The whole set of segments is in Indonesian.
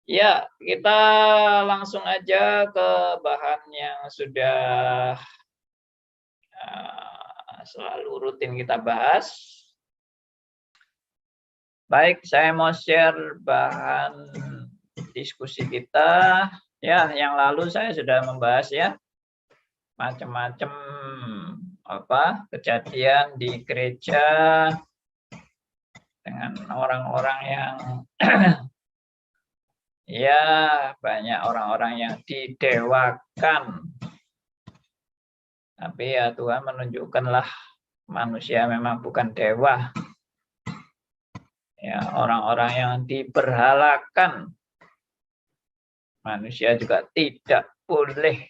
Ya, kita langsung aja ke bahan yang sudah selalu rutin kita bahas. Baik, saya mau share bahan diskusi kita. Ya, yang lalu saya sudah membahas ya macam-macam kejadian di gereja dengan orang-orang yang ya banyak orang-orang yang didewakan. Tapi ya Tuhan menunjukkanlah manusia memang bukan dewa. Ya, orang-orang yang diberhalakan. Manusia juga tidak boleh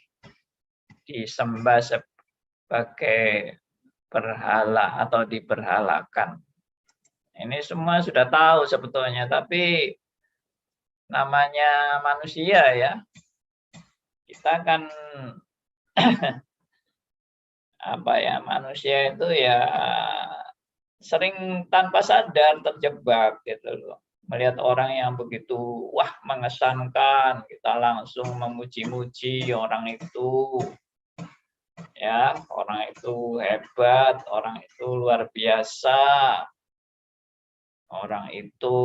disembah sebagai berhala atau diberhalakan. Ini semua sudah tahu sebetulnya, tapi namanya manusia ya. Kita kan manusia itu ya sering tanpa sadar terjebak gitu loh. Melihat orang yang begitu mengesankan, kita langsung memuji-muji orang itu. Ya, orang itu hebat, orang itu luar biasa. Orang itu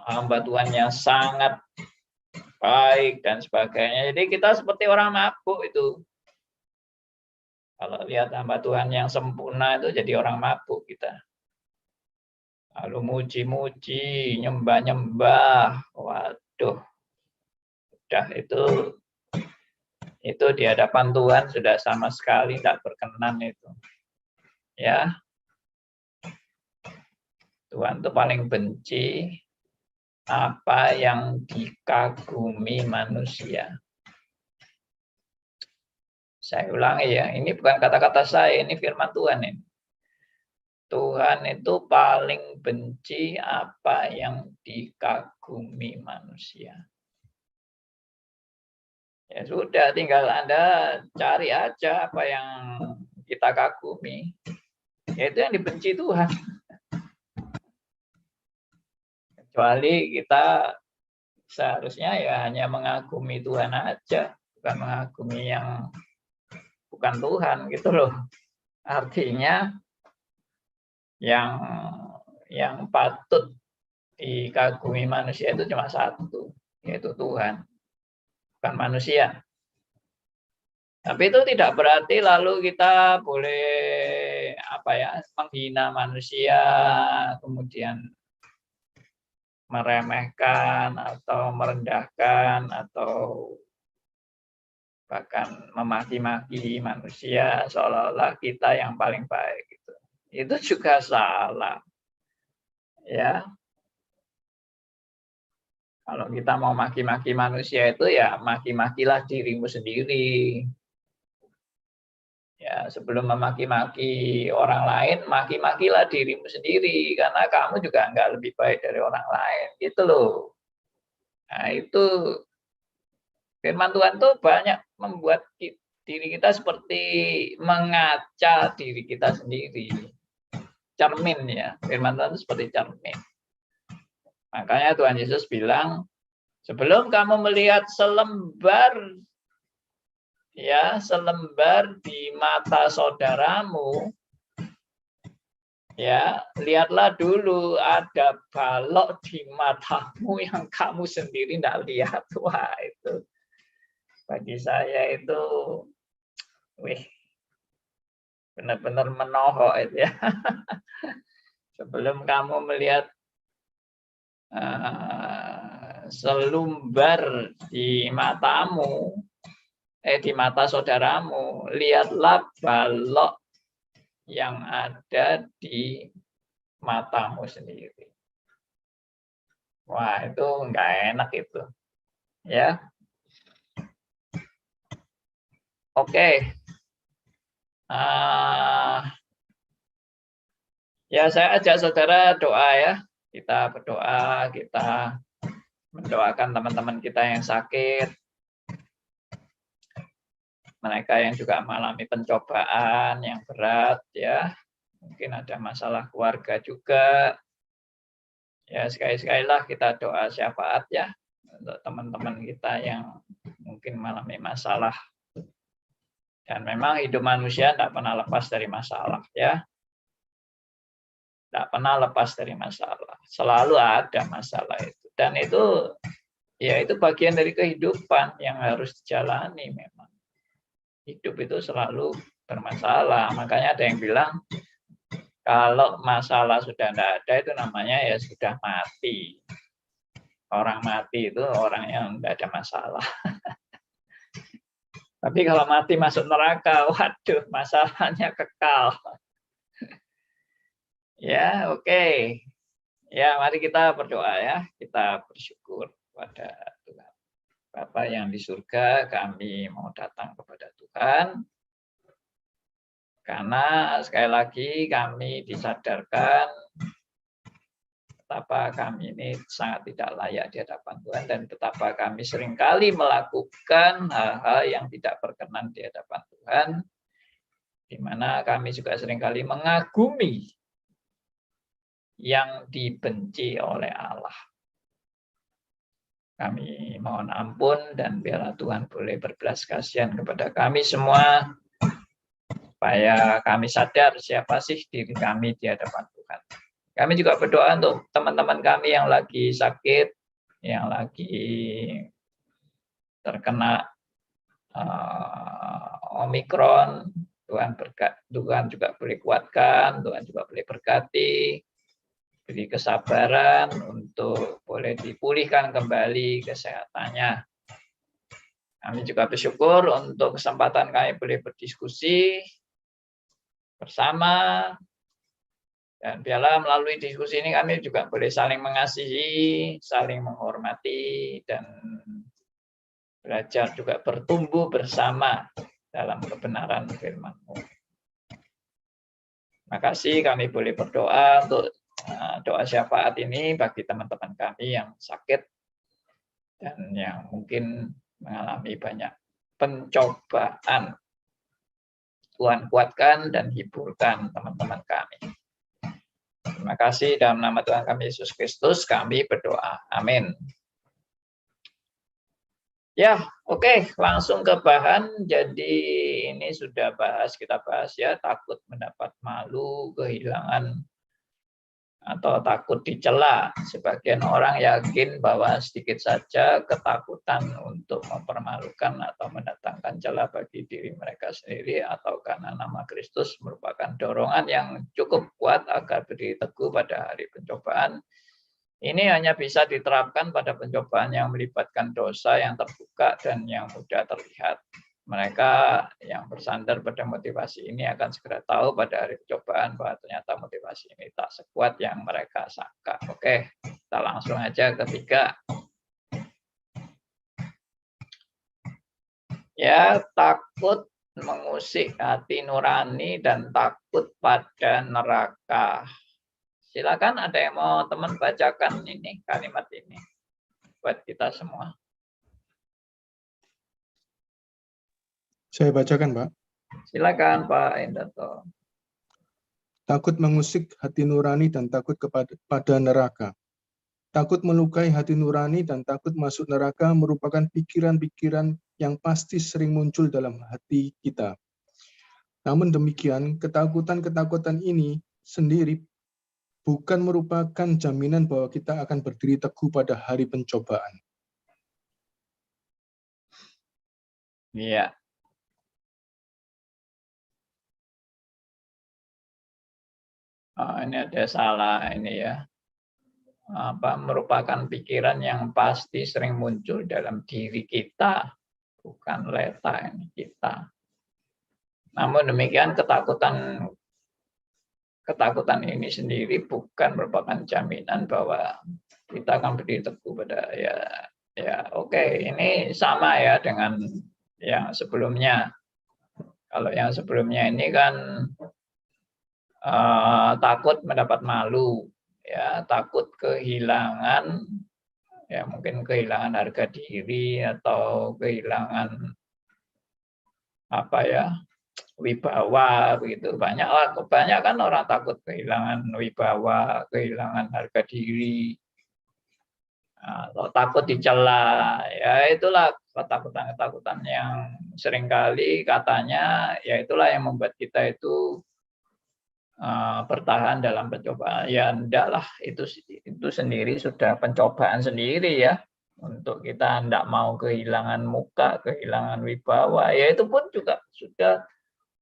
hamba Tuhan yang sangat baik dan sebagainya. Jadi kita seperti orang mabuk itu. Kalau lihat hamba Tuhan yang sempurna itu jadi orang mabuk kita. Lalu muji-muji, nyembah-nyembah. Waduh. Udah itu di hadapan Tuhan sudah sama sekali tidak berkenan itu. Ya. Tuhan itu paling benci apa yang dikagumi manusia. Saya ulangi ya, ini bukan kata-kata saya, ini firman Tuhan ini. Tuhan itu paling benci apa yang dikagumi manusia. Ya sudah, tinggal Anda cari aja apa yang kita kagumi. Yaitu yang dibenci Tuhan. Kecuali kita seharusnya ya hanya mengagumi Tuhan aja, bukan mengagumi yang bukan Tuhan gitu loh. Artinya yang patut dikagumi manusia itu cuma satu, yaitu Tuhan, bukan manusia. Tapi itu tidak berarti lalu kita boleh menghina manusia, kemudian meremehkan atau merendahkan atau bahkan memaki-maki manusia seolah-olah kita yang paling baik gitu. Itu juga salah. Ya. Kalau kita mau maki-maki manusia itu ya maki-makilah dirimu sendiri. Ya, sebelum memaki-maki orang lain, maki-makilah dirimu sendiri karena kamu juga enggak lebih baik dari orang lain, gitu loh. Nah, itu firman Tuhan tuh banyak membuat diri kita seperti mengaca diri kita sendiri. Cermin ya, firman Tuhan itu seperti cermin. Makanya Tuhan Yesus bilang, sebelum kamu melihat selembar di mata saudaramu, ya, lihatlah dulu ada balok di matamu yang kamu sendiri tidak lihat. Wah, itu bagi saya itu benar-benar menohok itu ya. Sebelum kamu melihat selumbar di matamu, di mata saudaramu, lihatlah balok yang ada di matamu sendiri. Wah, itu enggak enak itu. Ya. Oke. Ya, saya ajak saudara doa ya. Kita berdoa, kita mendoakan teman-teman kita yang sakit. Mereka yang juga mengalami pencobaan yang berat ya. Mungkin ada masalah keluarga juga. Ya sekali-sekalilah kita doa syafaat ya untuk teman-teman kita yang mungkin mengalami masalah. Dan memang hidup manusia tidak pernah lepas dari masalah ya. Tidak pernah lepas dari masalah. Selalu ada masalah itu. Dan itu ya itu bagian dari kehidupan yang harus dijalani memang. Hidup itu selalu bermasalah. Makanya ada yang bilang kalau masalah sudah tidak ada itu namanya ya sudah mati. Orang mati itu orang yang tidak ada masalah. Tapi kalau mati masuk neraka, waduh, masalahnya kekal. Ya, oke. Ya, mari kita berdoa ya. Kita bersyukur kepada Tuhan. Bapa yang di surga, kami mau datang kepada Tuhan. Karena sekali lagi kami disadarkan betapa kami ini sangat tidak layak di hadapan Tuhan dan betapa kami seringkali melakukan hal-hal yang tidak berkenan di hadapan Tuhan, di mana kami juga seringkali mengagumi yang dibenci oleh Allah. Kami mohon ampun dan biarlah Tuhan boleh berbelas kasihan kepada kami semua, supaya kami sadar siapa sih diri kami di hadapan Tuhan. Kami juga berdoa untuk teman-teman kami yang lagi sakit, yang lagi terkena Omikron. Tuhan juga boleh kuatkan, Tuhan juga boleh berkati, beri kesabaran untuk boleh dipulihkan kembali kesehatannya. Kami juga bersyukur untuk kesempatan kami boleh berdiskusi bersama, dan biarlah melalui diskusi ini kami juga boleh saling mengasihi, saling menghormati, dan belajar juga bertumbuh bersama dalam kebenaran firman-Mu. Terima kasih kami boleh berdoa untuk doa syafaat ini bagi teman-teman kami yang sakit dan yang mungkin mengalami banyak pencobaan. Tuhan kuatkan dan hiburkan teman-teman kami. Terima kasih dalam nama Tuhan kami Yesus Kristus kami berdoa. Amin. Ya, oke, langsung ke bahan. Jadi ini sudah kita bahas ya, takut mendapat malu, kehilangan atau takut dicela. Sebagian orang yakin bahwa sedikit saja ketakutan untuk mempermalukan atau mendatangkan celah bagi diri mereka sendiri atau karena nama Kristus merupakan dorongan yang cukup kuat agar berdiri teguh pada hari pencobaan. Ini hanya bisa diterapkan pada pencobaan yang melibatkan dosa yang terbuka dan yang mudah terlihat. Mereka yang bersandar pada motivasi ini akan segera tahu pada hari pencobaan bahwa ternyata motivasi ini tak sekuat yang mereka sangka. Oke, kita langsung aja ketiga. Ya, takut mengusik hati nurani dan takut pada neraka. Silakan ada yang mau teman bacakan ini kalimat ini buat kita semua. Saya bacakan, Pak. Silakan, Pak Endato. Takut mengusik hati nurani dan takut pada neraka. Takut melukai hati nurani dan takut masuk neraka merupakan pikiran-pikiran yang pasti sering muncul dalam hati kita. Namun demikian, ketakutan-ketakutan ini sendiri bukan merupakan jaminan bahwa kita akan berdiri teguh pada hari pencobaan. Iya. Oh, ini ada salah ini ya. Merupakan pikiran yang pasti sering muncul dalam diri kita, bukan leta ini kita. Namun demikian ketakutan ini sendiri bukan merupakan jaminan bahwa kita akan berdiri teguh pada oke, ini sama ya dengan yang sebelumnya. Kalau yang sebelumnya ini kan takut mendapat malu, ya, takut kehilangan, ya mungkin kehilangan harga diri atau kehilangan wibawa begitu. Banyak kan orang takut kehilangan wibawa, kehilangan harga diri, atau takut dicela, ya itulah ketakutan-ketakutan yang seringkali katanya ya itulah yang membuat kita itu bertahan dalam pencobaan. Ya enggak lah, itu sendiri sudah pencobaan sendiri ya, untuk kita enggak mau kehilangan muka, kehilangan wibawa, ya itu pun juga sudah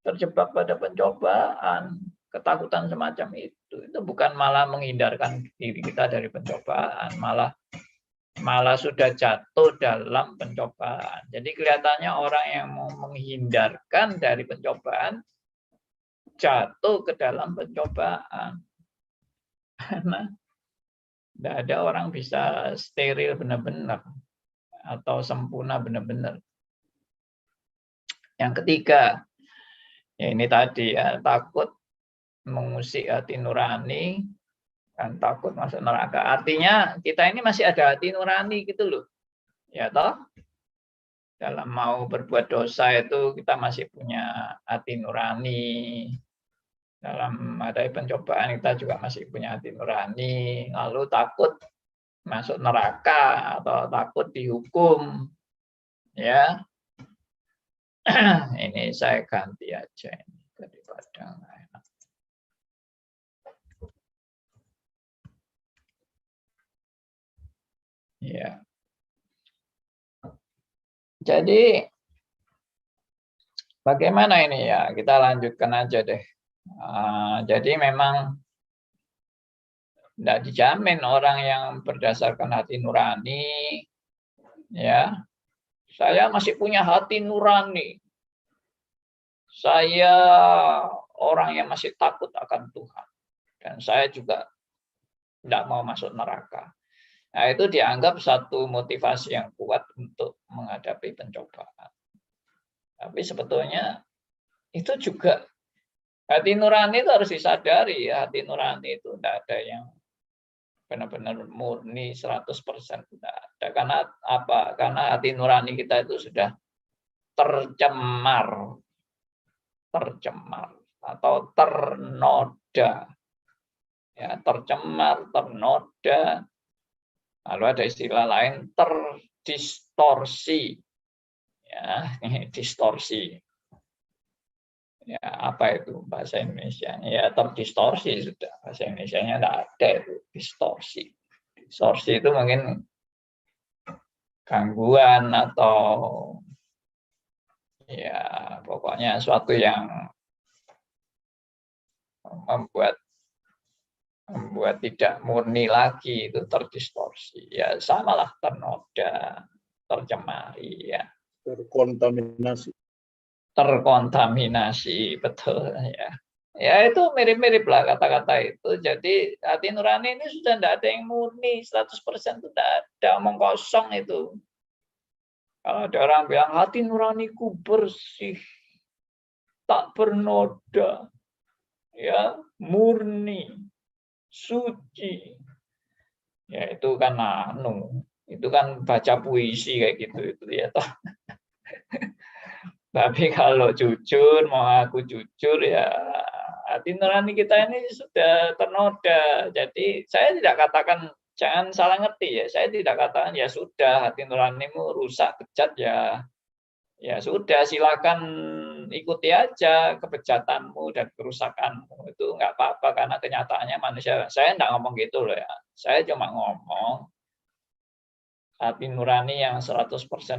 terjebak pada pencobaan. Ketakutan semacam itu bukan malah menghindarkan diri kita dari pencobaan, malah sudah jatuh dalam pencobaan. Jadi kelihatannya orang yang mau menghindarkan dari pencobaan jatuh ke dalam pencobaan. Karena tidak ada orang bisa steril benar-benar atau sempurna benar-benar. Yang ketiga, ya ini tadi ya, takut mengusik hati nurani dan takut masuk neraka. Artinya kita ini masih ada hati nurani gitu loh. Ya toh? Dalam mau berbuat dosa itu kita masih punya hati nurani. Dalam ada pencobaan kita juga masih punya hati nurani. Lalu takut masuk neraka atau takut dihukum. Ya. Ini saya ganti aja ini daripada enak. Ya. Jadi bagaimana ini ya? Kita lanjutkan aja deh. Jadi memang tidak dijamin orang yang berdasarkan hati nurani, ya. Saya masih punya hati nurani. Saya orang yang masih takut akan Tuhan. Dan saya juga tidak mau masuk neraka. Nah, itu dianggap satu motivasi yang kuat untuk menghadapi pencobaan. Tapi sebetulnya itu juga hati nurani itu harus disadari ya, hati nurani itu tidak ada yang benar-benar murni 100% tidak ada. Karena apa? Karena hati nurani kita itu sudah tercemar atau ternoda. Ya, tercemar, ternoda. Lalu ada istilah lain terdistorsi. Ya, distorsi. Ya, apa itu bahasa Indonesia? Ya, terdistorsi sudah. Bahasa Indonesianya tidak ada itu, distorsi. Distorsi itu mungkin gangguan atau ya pokoknya suatu yang membuat tidak murni lagi, itu terdistorsi. Ya samalah ternoda, tercemari ya. Terkontaminasi, betul ya. Ya itu mirip-mirip lah kata-kata itu. Jadi hati nurani ini sudah tidak ada yang murni 100%, itu tidak ada, omong kosong itu. Kalau ada orang bilang hati nuraniku bersih, tak bernoda, ya murni, suci, ya itu kan itu kan baca puisi kayak gitu itu ya toh. Tapi kalau jujur, mau aku jujur ya hati nurani kita ini sudah ternoda. Jadi saya tidak katakan, jangan salah ngerti ya, saya tidak katakan ya sudah hati nuranimu rusak bejat ya sudah silakan ikuti aja kebejatanmu dan kerusakanmu, itu nggak apa-apa karena kenyataannya manusia. Saya nggak ngomong gitu loh ya, saya cuma ngomong hati nurani yang 100%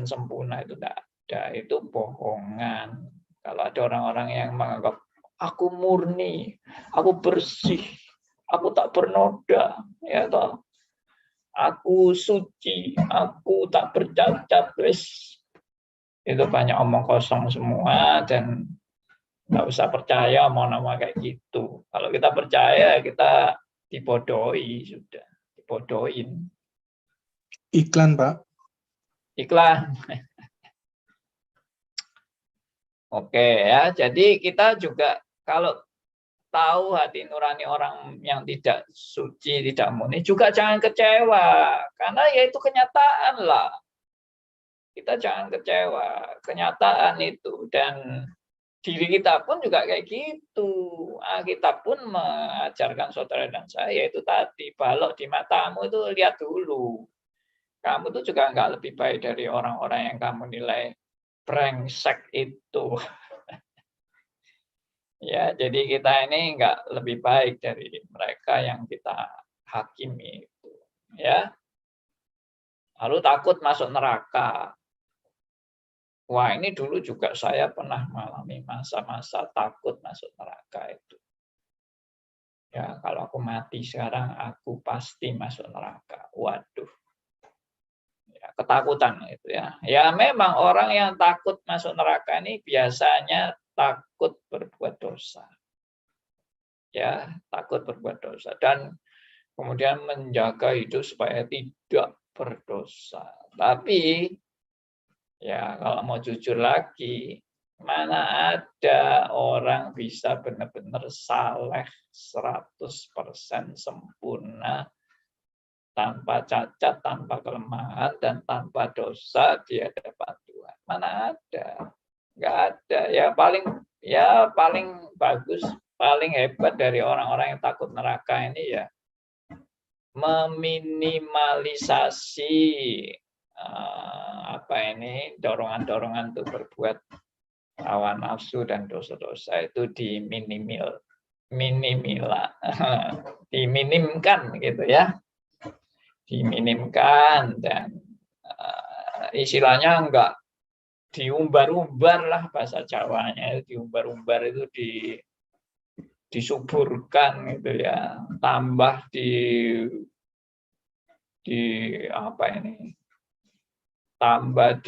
sempurna itu enggak ada, itu bohongan. Kalau ada orang-orang yang menganggap aku murni, aku bersih, aku tak bernoda, ya toh, aku suci, aku tak bercacat, itu banyak omong kosong semua dan nggak usah percaya omong-omong kayak gitu. Kalau kita percaya, kita dibodohi sudah, dibodohin. Iklan, Pak. Iklan. Oke ya, jadi kita juga kalau tahu hati nurani orang yang tidak suci, tidak murni, juga jangan kecewa. Karena ya itu kenyataan lah. Kita jangan kecewa, kenyataan itu. Dan diri kita pun juga kayak gitu. Kita pun mengajarkan saudara dan saya itu tadi, balok di matamu itu lihat dulu. Kamu tuh juga nggak lebih baik dari orang-orang yang kamu nilai brengsek itu. Ya, jadi kita ini nggak lebih baik dari mereka yang kita hakimi itu, ya. Lalu takut masuk neraka. Wah, ini dulu juga saya pernah mengalami masa-masa takut masuk neraka itu. Ya, kalau aku mati sekarang, aku pasti masuk neraka. Waduh, ya, ketakutan itu ya. Ya, memang orang yang takut masuk neraka ini biasanya takut berbuat dosa. Ya, takut berbuat dosa dan kemudian menjaga hidup supaya tidak berdosa. Tapi ya kalau mau jujur lagi, mana ada orang bisa benar-benar saleh 100% sempurna tanpa cacat, tanpa kelemahan dan tanpa dosa di hadapan Tuhan. Mana ada? Enggak ada. Ya paling bagus, paling hebat dari orang-orang yang takut neraka ini ya meminimalisasi dorongan-dorongan untuk berbuat hawa nafsu dan dosa-dosa itu diminimkan gitu ya, diminimkan dan istilahnya enggak diumbar-umbar lah bahasa Jawanya, diumbar-umbar itu disuburkan gitu ya, tambah tambah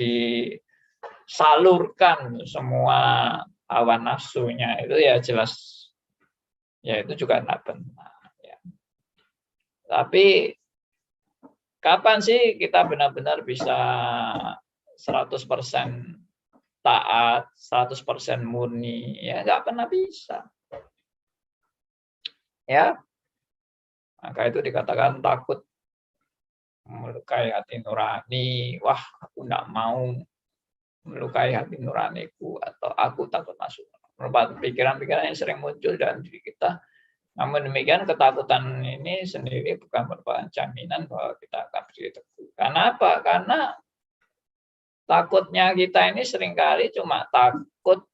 disalurkan semua hawa nafsunya itu ya jelas ya itu juga tidak benar ya. Tapi kapan sih kita benar-benar bisa 100% taat, 100% murni? Ya nggak pernah bisa. Ya, maka itu dikatakan takut melukai hati nurani. Wah, aku enggak mau melukai hati nuraniku atau aku takut masuk. Merupakan pikiran-pikiran yang sering muncul dalam diri kita. Namun demikian ketakutan ini sendiri bukan merupakan jaminan bahwa kita akan berdiri teguh. Karena apa? Karena takutnya kita ini seringkali cuma takut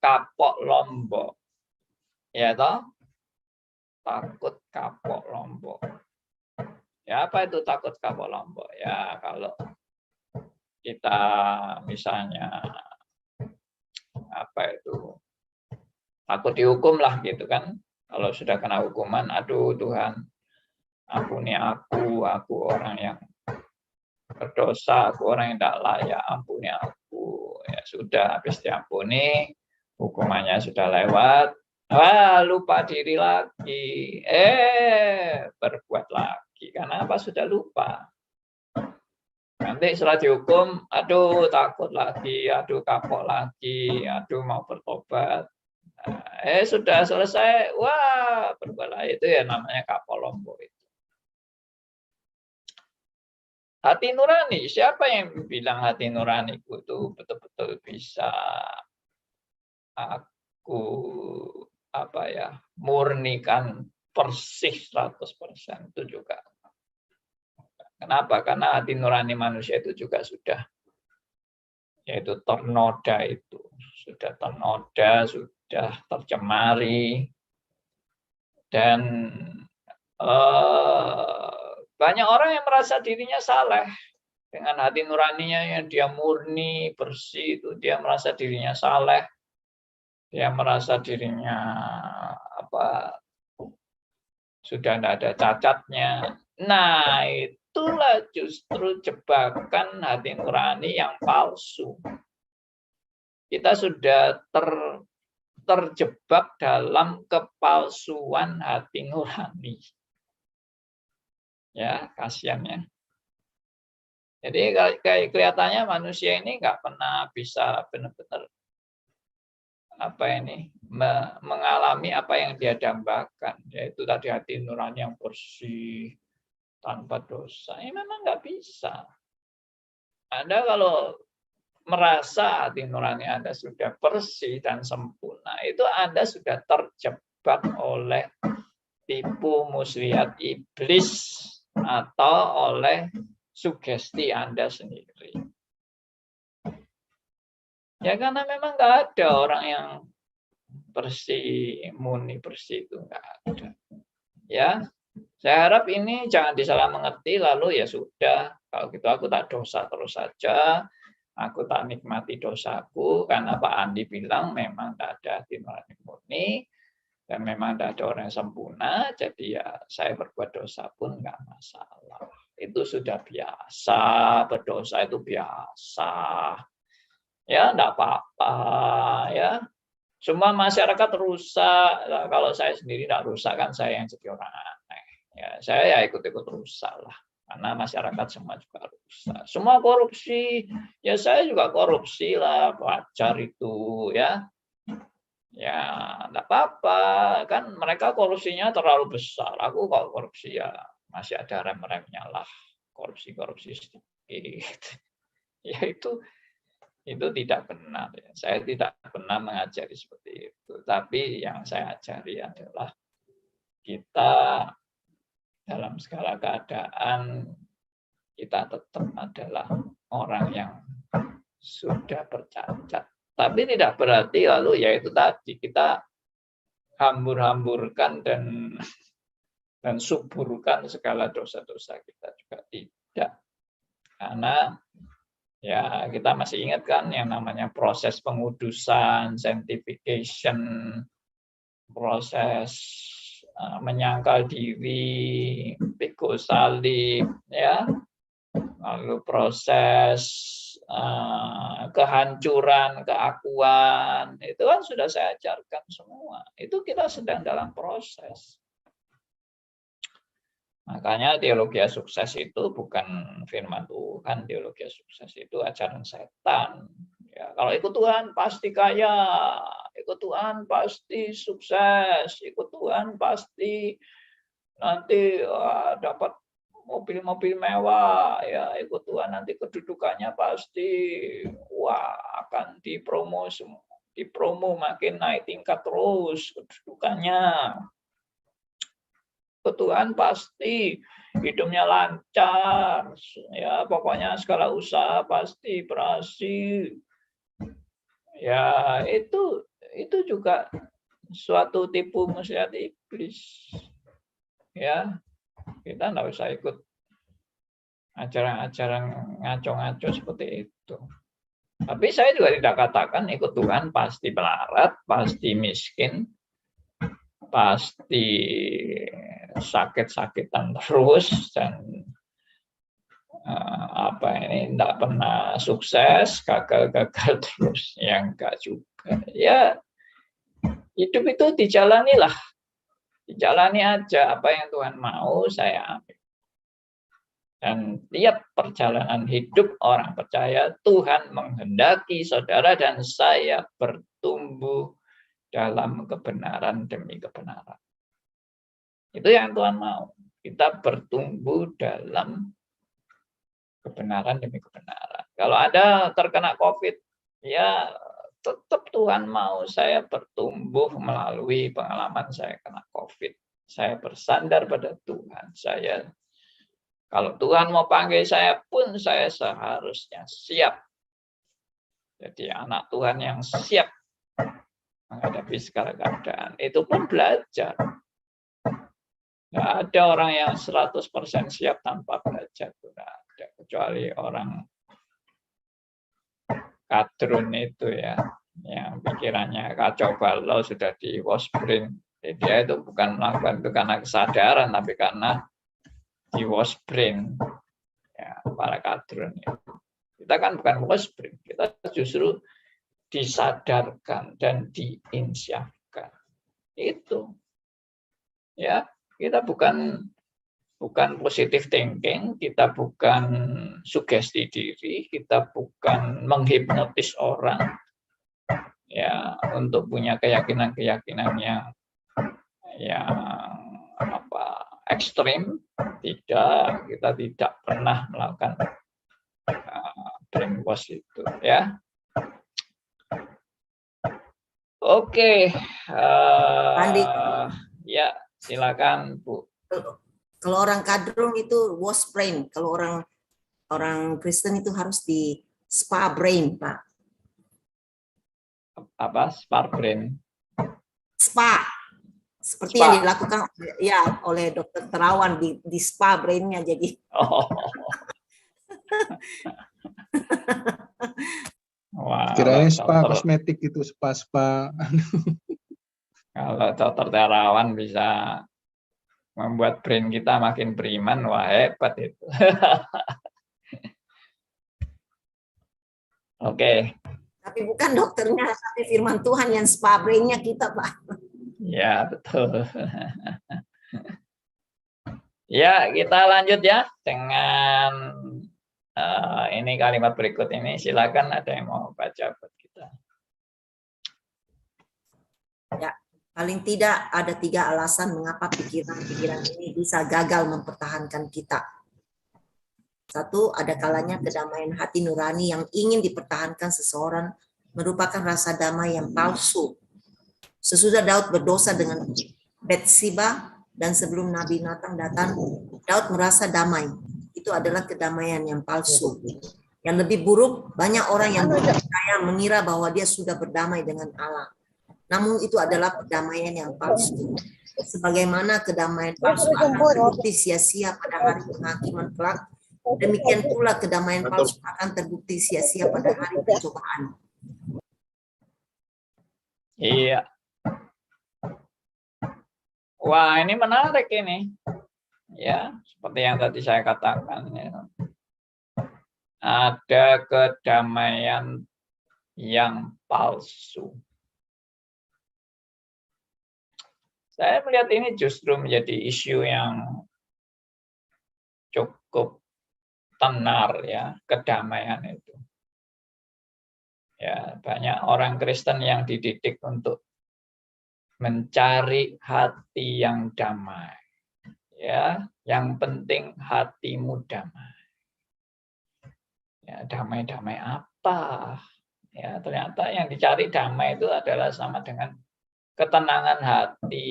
kapok lombok. Ya toh? Takut kapok lombok. Ya apa itu takut kapok lombok? Ya kalau kita misalnya takut dihukum lah gitu kan. Kalau sudah kena hukuman, aduh Tuhan, ampuni aku orang yang berdosa, aku orang yang tidak layak, ampuni aku. Ya sudah, habis diampuni, hukumannya sudah lewat, lupa diri lagi, berbuat lagi. Karena apa? Sudah lupa. Nanti setelah dihukum, aduh takut lagi, aduh kapok lagi, aduh mau bertobat. Sudah selesai, wah berbuat lagi. Itu ya namanya kapok lombok itu. Hati nurani, siapa yang bilang hati nuraniku itu betul-betul bisa aku murnikan persis 100% itu juga. Kenapa? Karena hati nurani manusia itu juga sudah yaitu ternoda itu. Sudah ternoda, sudah tercemari. Dan banyak orang yang merasa dirinya saleh. Dengan hati nuraninya yang dia murni, bersih itu dia merasa dirinya saleh. Dia merasa dirinya sudah tidak ada cacatnya. Nah, itulah justru jebakan hati nurani yang palsu. Kita sudah terjebak dalam kepalsuan hati nurani. Ya, kasihan ya. Jadi kayak kelihatannya manusia ini nggak pernah bisa benar-benar mengalami apa yang dia dambakan, yaitu tadi hati nurani yang bersih tanpa dosa. Ini memang nggak bisa. Anda kalau merasa hati nurani Anda sudah bersih dan sempurna, itu Anda sudah terjebak oleh tipu muslihat iblis atau oleh sugesti Anda sendiri. Ya karena memang nggak ada orang yang bersih, murni bersih itu nggak ada. Ya, saya harap ini jangan disalah mengerti, lalu ya sudah, kalau gitu aku tak dosa terus saja, aku tak nikmati dosaku, karena Pak Andi bilang memang tak ada hati nurani murni, dan memang tidak ada orang yang sempurna, jadi ya saya berbuat dosa pun nggak masalah. Itu sudah biasa, berdosa itu biasa. Ya, enggak apa-apa ya. Semua masyarakat rusak. Nah, kalau saya sendiri tidak rusak kan saya yang jadi orang aneh. Ya, saya ya ikut-ikut rusak lah. Karena masyarakat semua juga rusak. Semua korupsi, ya saya juga korupsi lah, wajar itu ya. Ya, enggak apa-apa. Kan mereka korupsinya terlalu besar. Aku kalau korupsi ya masih ada rem-remnya lah. Korupsi-korupsi sedikit. Ya itu tidak benar. Ya. Saya tidak pernah mengajari seperti itu. Tapi yang saya ajari adalah kita dalam segala keadaan kita tetap adalah orang yang sudah bercacat. Tapi tidak berarti lalu ya itu tadi kita hambur-hamburkan dan suburkan segala dosa-dosa kita juga tidak. Karena ya, kita masih ingat kan yang namanya proses pengudusan, sanctification, proses menyangkal diri, pikul salib, ya, lalu proses kehancuran, keakuan, itu kan sudah saya ajarkan semua. Itu kita sedang dalam proses. Makanya teologi sukses itu bukan firman Tuhan, teologi sukses itu ajaran setan. Ya, kalau ikut Tuhan pasti kaya, ikut Tuhan pasti sukses, ikut Tuhan pasti nanti dapat mobil-mobil mewah, ya ikut Tuhan nanti kedudukannya pasti akan dipromo makin naik tingkat terus kedudukannya. Tuhan pasti hidupnya lancar, ya pokoknya segala usaha pasti berhasil. Ya itu juga suatu tipu muslihat iblis. Ya kita nggak usah ikut ajaran-ajaran ngaco-ngaco seperti itu. Tapi saya juga tidak katakan ikut Tuhan pasti melarat, pasti miskin, pasti sakit-sakitan terus dan tidak pernah sukses, gagal terus, yang enggak juga. Ya hidup itu dijalani aja apa yang Tuhan mau saya ambil. Dan tiap perjalanan hidup orang percaya Tuhan menghendaki saudara dan saya bertumbuh dalam kebenaran demi kebenaran. Itu yang Tuhan mau. Kita bertumbuh dalam kebenaran demi kebenaran. Kalau ada terkena COVID, ya tetap Tuhan mau saya bertumbuh melalui pengalaman saya kena COVID. Saya bersandar pada Tuhan. Kalau Tuhan mau panggil saya pun saya seharusnya siap. Jadi anak Tuhan yang siap menghadapi segala keadaan. Itu pun belajar. Nggak ada orang yang 100% siap tanpa belajar. Nggak ada. Kecuali orang kadrun itu ya. Yang pikirannya kacau balau sudah di waspring. Dia itu bukan melakukan itu karena kesadaran, tapi karena di waspring. Ya, para kadrun itu. Kita kan bukan waspring. Kita justru disadarkan dan diinsyafkan. Itu. Ya, kita bukan positive thinking, kita bukan sugesti diri, kita bukan menghipnotis orang ya untuk punya keyakinan-keyakinan yang ekstrim. Tidak, kita tidak pernah melakukan brainwash itu ya. Oke, Andi. Ya silakan Bu. Kalau orang kadrun itu waspring, kalau orang orang Kristen itu harus di spa brain, Pak. Apa? Spa brain. Spa. Seperti Spa. yang dilakukan ya oleh Dokter Terawan di spa brainnya jadi. Oh. Wah, Kirain spa dokter, kosmetik itu, spa. kalau dokter Terawan bisa membuat brain kita makin beriman, wah hebat itu. Oke. Tapi bukan dokternya, tapi firman Tuhan yang spa brainnya kita, Pak. Ya, betul. Ya, kita lanjut ya dengan ini kalimat berikut ini. Silakan ada yang mau baca buat kita. Ya, paling tidak ada 3 alasan mengapa pikiran-pikiran ini bisa gagal mempertahankan kita. 1, ada kalanya kedamaian hati nurani yang ingin dipertahankan seseorang merupakan rasa damai yang palsu. Sesudah Daud berdosa dengan Bathsheba dan sebelum Nabi Nathan datang, Daud merasa damai. Itu adalah kedamaian yang palsu. Yang lebih buruk, banyak orang yang percaya mengira bahwa dia sudah berdamai dengan Allah. Namun itu adalah kedamaian yang palsu. Sebagaimana kedamaian palsu akan terbukti sia-sia pada hari penghakiman kelak, demikian pula kedamaian palsu akan terbukti sia-sia pada hari pencobaan. Iya. Wah, ini menarik ini. Ya, seperti yang tadi saya katakan ya. Ada kedamaian yang palsu. Saya melihat ini justru menjadi isu yang cukup tenar ya, kedamaian itu. Ya, banyak orang Kristen yang dididik untuk mencari hati yang damai. Ya, yang penting hatimu damai. Ya, damai-damai apa? Ya, ternyata yang dicari damai itu adalah sama dengan ketenangan hati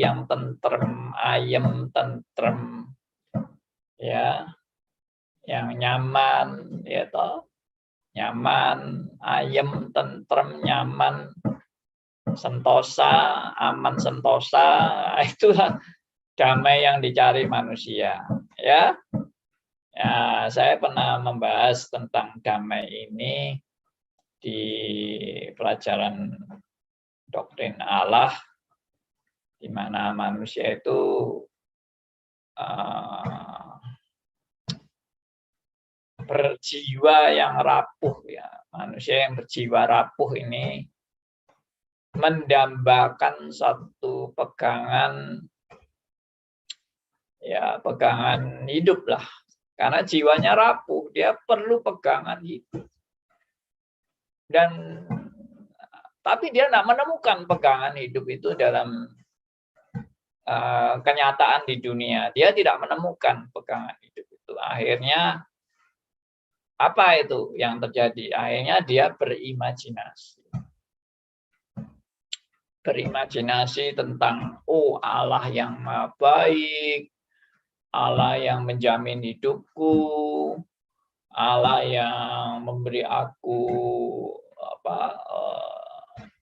yang tentrem, ayem, tentrem, ya, yang nyaman, ya toh, nyaman, ayem, tentrem, nyaman, sentosa, aman, sentosa, itulah damai yang dicari manusia, ya. Ya, saya pernah membahas tentang damai ini di pelajaran doktrin Allah, di mana manusia itu berjiwa yang rapuh, ya. Manusia yang berjiwa rapuh ini mendambakan satu pegangan, ya, pegangan hidup lah. Karena jiwanya rapuh, dia perlu pegangan hidup. Dan tapi dia tidak menemukan pegangan hidup itu dalam kenyataan di dunia. Dia tidak menemukan pegangan hidup itu. Akhirnya apa itu yang terjadi? Akhirnya dia berimajinasi. Berimajinasi tentang Allah yang maha baik, Allah yang menjamin hidupku, Allah yang memberi aku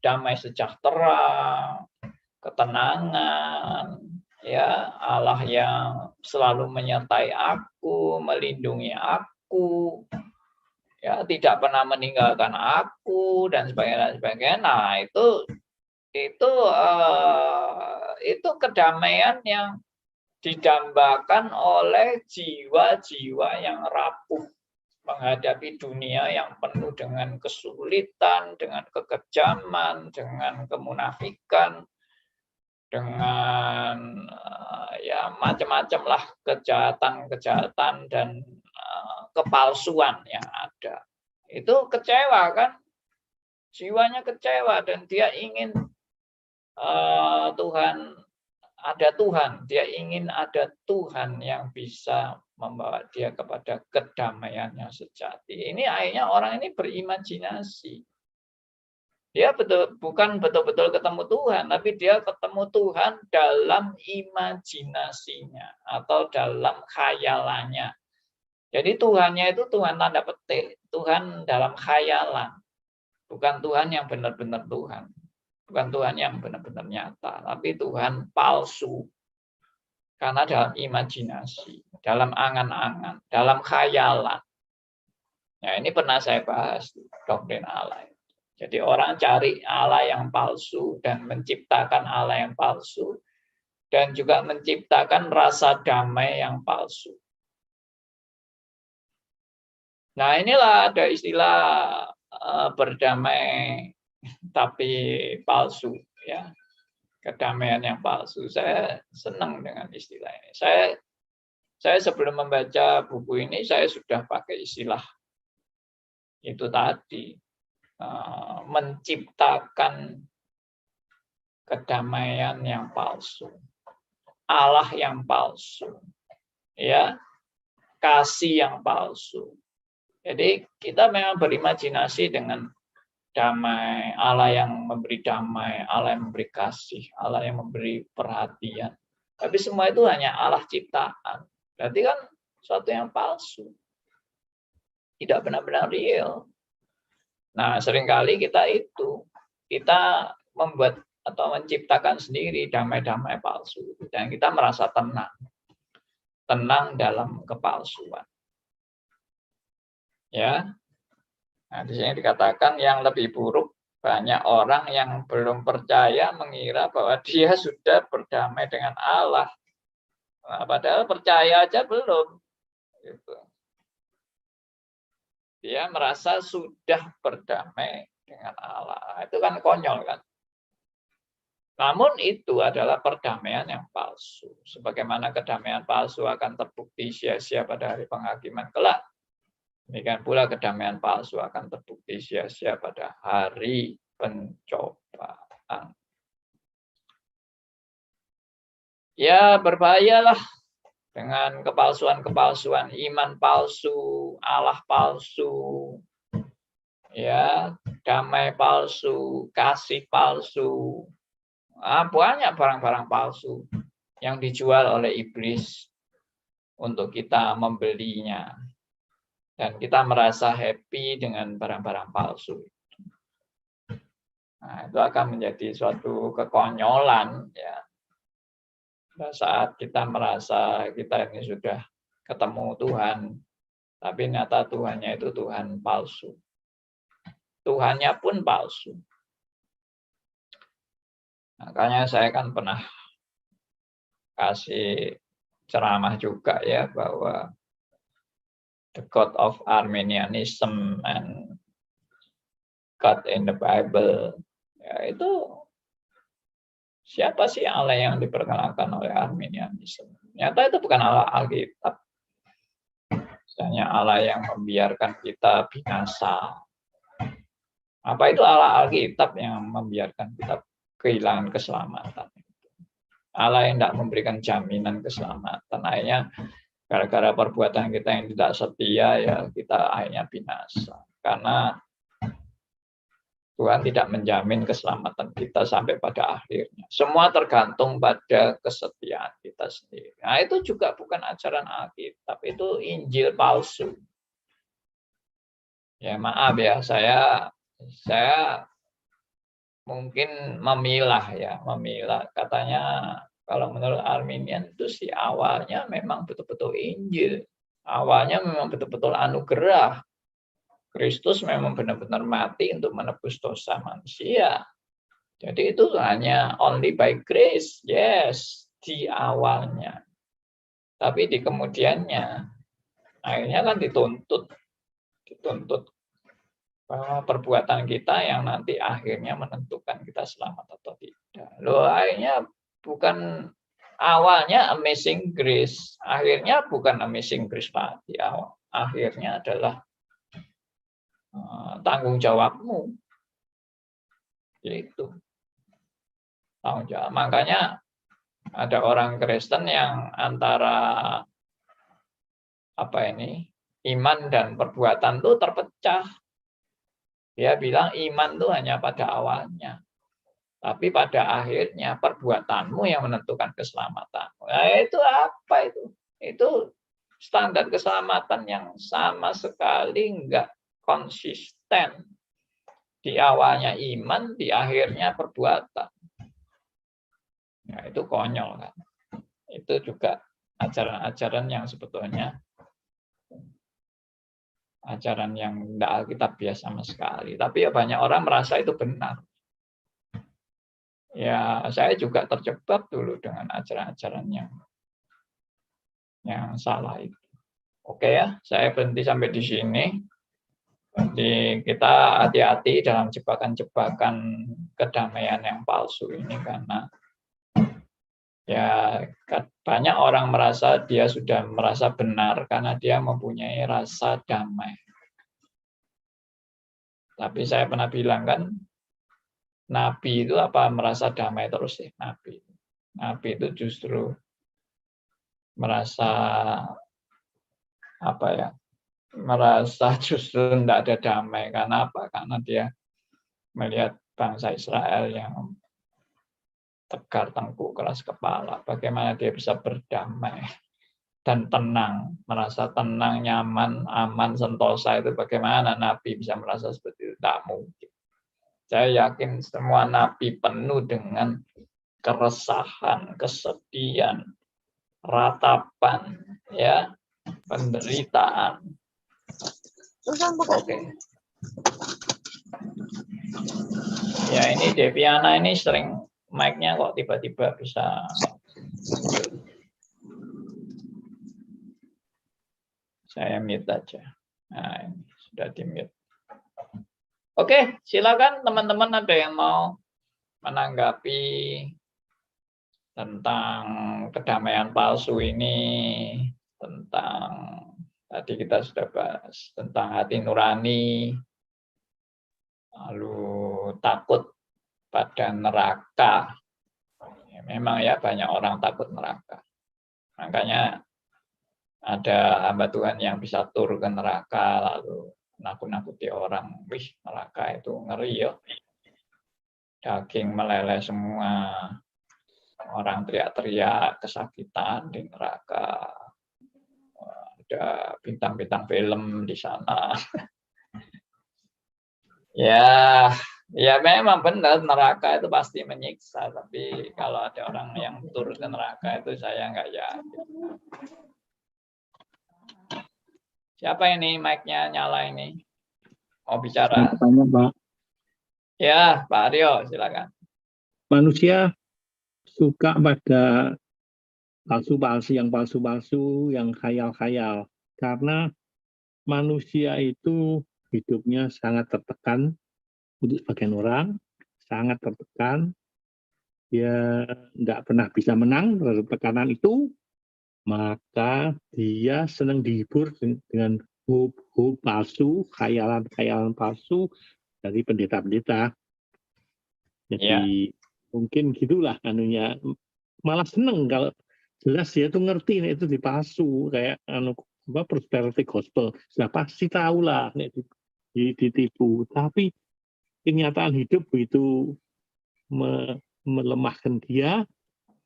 damai sejahtera, ketenangan, ya, Allah yang selalu menyertai aku, melindungi aku, ya, tidak pernah meninggalkan aku dan sebagainya. Nah, itu kedamaian yang didambakan oleh jiwa-jiwa yang rapuh menghadapi dunia yang penuh dengan kesulitan, dengan kekejaman, dengan kemunafikan, dengan ya macam-macam lah kejahatan-kejahatan dan kepalsuan yang ada. Itu kecewa kan? Jiwanya kecewa dan dia ingin Tuhan, dia ingin ada Tuhan yang bisa membawa dia kepada kedamaian yang sejati. Ini akhirnya orang ini berimajinasi. Dia bukan betul-betul ketemu Tuhan, tapi dia ketemu Tuhan dalam imajinasinya atau dalam khayalannya. Jadi Tuhannya itu Tuhan tanda petik, Tuhan dalam khayalan, bukan Tuhan yang benar-benar Tuhan, bukan Tuhan yang benar-benar nyata, tapi Tuhan palsu. Karena dalam imajinasi, dalam angan-angan, dalam khayalan. Nah, ini pernah saya bahas doktrin Allah. Jadi orang cari Allah yang palsu dan menciptakan Allah yang palsu dan juga menciptakan rasa damai yang palsu. Nah, inilah ada istilah berdamai tapi palsu, ya. Kedamaian yang palsu. Saya senang dengan istilah ini. Saya sebelum membaca buku ini saya sudah pakai istilah itu tadi, menciptakan kedamaian yang palsu, Allah yang palsu, ya, kasih yang palsu. Jadi kita memang berimajinasi dengan damai, Allah yang memberi damai, Allah yang memberi kasih, Allah yang memberi perhatian. Tapi semua itu hanya Allah ciptaan. Berarti kan sesuatu yang palsu. Tidak benar-benar real. Nah, seringkali kita membuat atau menciptakan sendiri damai-damai palsu. Dan kita merasa tenang. Tenang dalam kepalsuan. Ya. Nah, di sini dikatakan yang lebih buruk, banyak orang yang belum percaya mengira bahwa dia sudah berdamai dengan Allah. Nah, padahal percaya aja belum. Gitu. Dia merasa sudah berdamai dengan Allah. Itu kan konyol kan. Namun itu adalah perdamaian yang palsu. Sebagaimana kedamaian palsu akan terbukti sia-sia pada hari penghakiman kelak. Demikian pula kedamaian palsu akan terbukti sia-sia pada hari pencobaan. Ya, berbahayalah dengan kepalsuan-kepalsuan, iman palsu, Allah palsu, ya, damai palsu, kasih palsu. Banyak barang-barang palsu yang dijual oleh iblis untuk kita membelinya. Dan kita merasa happy dengan barang-barang palsu. Nah, itu akan menjadi suatu kekonyolan, ya. Pada saat kita merasa kita ini sudah ketemu Tuhan, tapi ternyata Tuhannya itu Tuhan palsu. Tuhannya pun palsu. Makanya saya kan pernah kasih ceramah juga ya, bahwa the God of Arminianism and God in the Bible, ya itu siapa sih Allah yang diperkenalkan oleh Arminianism? Nyata itu bukan Allah Alkitab. Misalnya Allah yang membiarkan kita binasa. Apa itu Allah Alkitab yang membiarkan kita kehilangan keselamatan? Allah yang tidak memberikan jaminan keselamatan. Akhirnya gara-gara perbuatan kita yang tidak setia, ya kita akhirnya binasa. Karena Tuhan tidak menjamin keselamatan kita sampai pada akhirnya. Semua tergantung pada kesetiaan kita sendiri. Nah, itu juga bukan ajaran Alkitab, itu Injil palsu. Ya maaf ya, saya mungkin memilah. Katanya kalau menurut Arminian itu awalnya memang betul-betul Injil. Awalnya memang betul-betul anugerah. Kristus memang benar-benar mati untuk menebus dosa manusia. Jadi itu hanya only by grace, yes, di awalnya. Tapi di kemudiannya, akhirnya kan dituntut bahwa perbuatan kita yang nanti akhirnya menentukan kita selamat atau tidak. Loh, akhirnya bukan awalnya amazing grace, akhirnya bukan amazing grace lagi. Akhirnya adalah tanggung jawabmu. Itu tanggung jawab. Makanya ada orang Kristen yang antara iman dan perbuatan itu terpecah. Dia bilang iman itu hanya pada awalnya, tapi pada akhirnya perbuatanmu yang menentukan keselamatanmu. Nah, itu apa itu? Itu standar keselamatan yang sama sekali nggak konsisten. Di awalnya iman, di akhirnya perbuatan. Ya, itu konyol kan. Itu juga ajaran-ajaran yang sebetulnya ajaran yang tidak alkitabiah sama sekali. Tapi ya banyak orang merasa itu benar. Ya, saya juga terjebak dulu dengan ajaran-ajaran yang salah itu. Oke ya, saya berhenti sampai di sini. Jadi kita hati-hati dalam jebakan-jebakan kedamaian yang palsu ini, karena ya banyak orang merasa dia sudah merasa benar karena dia mempunyai rasa damai. Tapi saya pernah bilang kan, Nabi itu apa merasa damai terus sih? Nabi itu justru merasa apa ya? Merasa justru tidak ada damai. Karena apa? Karena dia melihat bangsa Israel yang tegar tengkuk, keras kepala. Bagaimana dia bisa berdamai dan tenang, merasa tenang, nyaman, aman, sentosa itu bagaimana Nabi bisa merasa seperti itu? Tidak mungkin. Saya yakin semua nabi penuh dengan keresahan, kesedihan, ratapan, ya, penderitaan. Oke. Ya, ini Deviana ini sering mic-nya kok tiba-tiba bisa. Saya mute aja. Nah, ini sudah di-mute. Oke, silakan teman-teman, ada yang mau menanggapi tentang kedamaian palsu ini, tentang tadi kita sudah bahas tentang hati nurani, lalu takut pada neraka. Ya, memang ya banyak orang takut neraka. Makanya ada hamba Tuhan yang bisa tur ke neraka lalu nakut-nakuti orang. Wih, neraka itu ngeri ya. Daging meleleh semua. Orang teriak-teriak kesakitan di neraka. Ada bintang-bintang film di sana. Ya memang benar neraka itu pasti menyiksa. Tapi kalau ada orang yang turun ke neraka itu saya nggak yakin. Siapa ini mic-nya nyala ini? Mau bicara? Tanya, Pak. Ya, Pak Aryo, silakan. Manusia suka pada palsu-palsu, yang khayal-khayal. Karena manusia itu hidupnya sangat tertekan, untuk sebagian orang, sangat tertekan. Dia nggak pernah bisa menang terhadap tekanan itu, maka dia senang dihibur dengan hope palsu, khayalan-khayalan palsu dari pendeta-pendeta. Jadi mungkin gitulah anunya. Malah seneng kalau jelas dia tuh ngerti nih itu dipalsu, kayak prosperity gospel. Sudah pasti tahu lah nih ditipu. Tapi kenyataan hidup begitu melemahkan dia,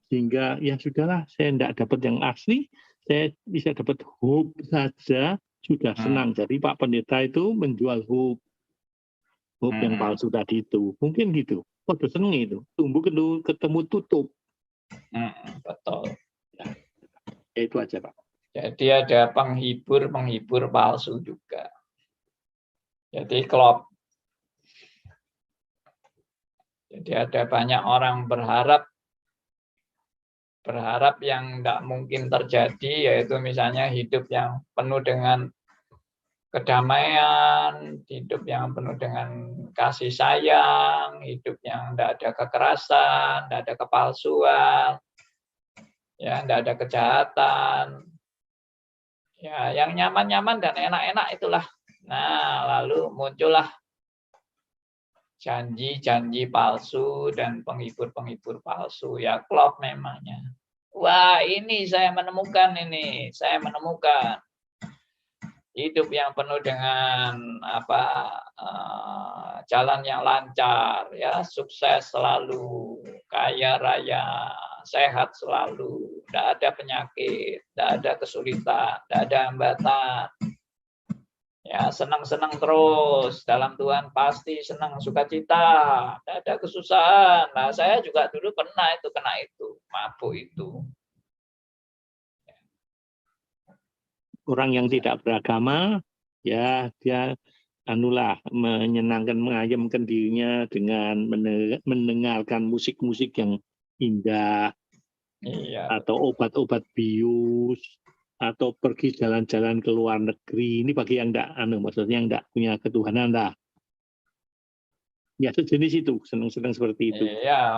sehingga ya sudahlah, saya tidak dapat yang asli, saya bisa dapat hope saja, sudah senang. Jadi Pak Pendeta itu menjual hope yang palsu tadi itu. Mungkin gitu. Waduh, seneng itu. Tumbuh ketemu tutup. Betul. Ya, itu aja, Pak. Jadi ada penghibur palsu juga. Jadi klop. Jadi ada banyak orang berharap yang tidak mungkin terjadi, yaitu misalnya hidup yang penuh dengan kedamaian, hidup yang penuh dengan kasih sayang, hidup yang tidak ada kekerasan, tidak ada kepalsuan, ya, tidak ada kejahatan, ya, yang nyaman-nyaman dan enak-enak itulah. Nah, lalu muncullah janji-janji palsu dan penghibur-penghibur palsu, ya klop memangnya. Wah, ini saya menemukan hidup yang penuh dengan jalan yang lancar, ya, sukses selalu, kaya raya, sehat selalu, tidak ada penyakit, tidak ada kesulitan, tidak ada hambatan. Ya, senang-senang terus dalam Tuhan, pasti senang, sukacita, tidak ada kesusahan. Nah, saya juga dulu pernah itu kena itu, mabuk itu. Orang yang tidak beragama, ya dia anulah menyenangkan, mengayamkan dirinya dengan mendengarkan musik-musik yang indah, Iya. atau obat-obat bius, atau pergi jalan-jalan ke luar negeri. Ini bagi yang enggak maksudnya yang enggak punya ketuhanan lah. Ya sejenis itu, senang-senang seperti itu. Iya,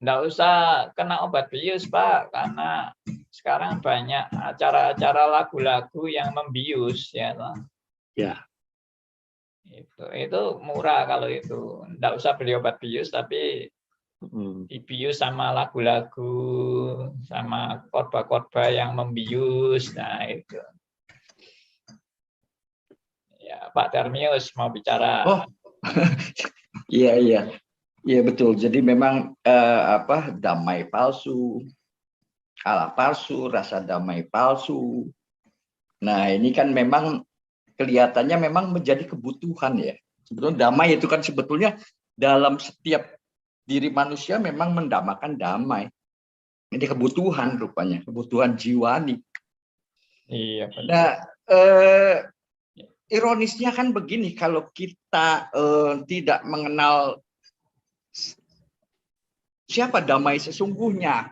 nggak usah kena obat bius, Pak, karena sekarang banyak acara-acara lagu-lagu yang membius, ya. Ya. Itu murah kalau itu. Nggak usah beli obat bius, tapi dibius sama lagu-lagu, sama khotbah-khotbah yang membius. Nah, itu. Ya, Pak Darmius mau bicara. Oh, iya betul. Jadi memang damai palsu, Allah palsu, rasa damai palsu. Nah ini kan memang kelihatannya memang menjadi kebutuhan ya. Sebetulnya damai itu kan sebetulnya dalam setiap diri manusia memang mendamakan damai. Ini kebutuhan rupanya, kebutuhan jiwani. Iya, betul. Nah, ironisnya kan begini, kalau kita tidak mengenal siapa damai sesungguhnya,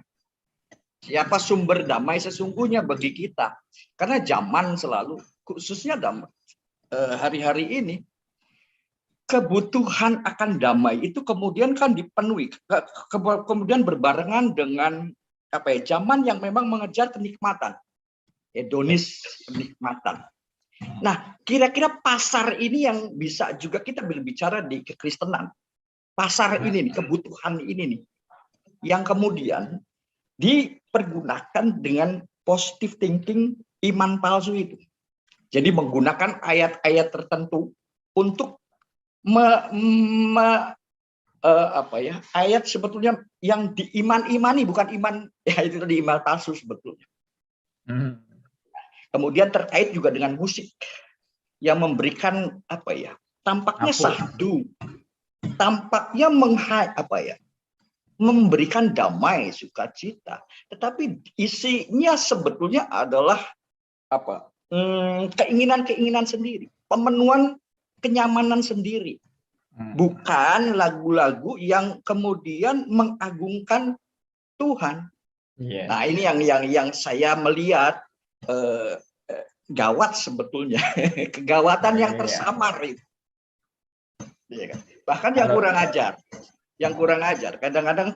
siapa sumber damai sesungguhnya bagi kita. Karena zaman selalu, khususnya hari-hari ini, kebutuhan akan damai itu kemudian kan dipenuhi, kemudian berbarengan dengan zaman yang memang mengejar kenikmatan, hedonis, kenikmatan. Nah, kira-kira pasar ini yang bisa juga kita berbicara di kekristenan. Pasar ini nih, kebutuhan ini nih, yang kemudian dipergunakan dengan positive thinking, iman palsu itu. Jadi menggunakan ayat-ayat tertentu untuk ayat sebetulnya yang diiman-imani, bukan iman, ya itu tadi iman palsu sebetulnya. Kemudian terkait juga dengan musik yang memberikan tampaknya sahdu, tampaknya memberikan damai, sukacita, tetapi isinya sebetulnya adalah keinginan-keinginan sendiri, pemenuhan kenyamanan sendiri, bukan lagu-lagu yang kemudian mengagungkan Tuhan. Nah ini yang saya melihat gawat sebetulnya, kegawatan yang tersamar itu. Bahkan yang kurang ajar, kadang-kadang